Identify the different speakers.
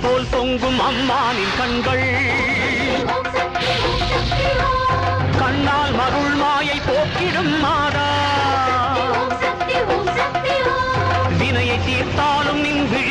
Speaker 1: போல் பொங்கும் அம்மானின் கண்கள் கண்ணால் மருள் மாயை போக்கிடும் மாதா வினையை தீர்த்தாலும் நின்று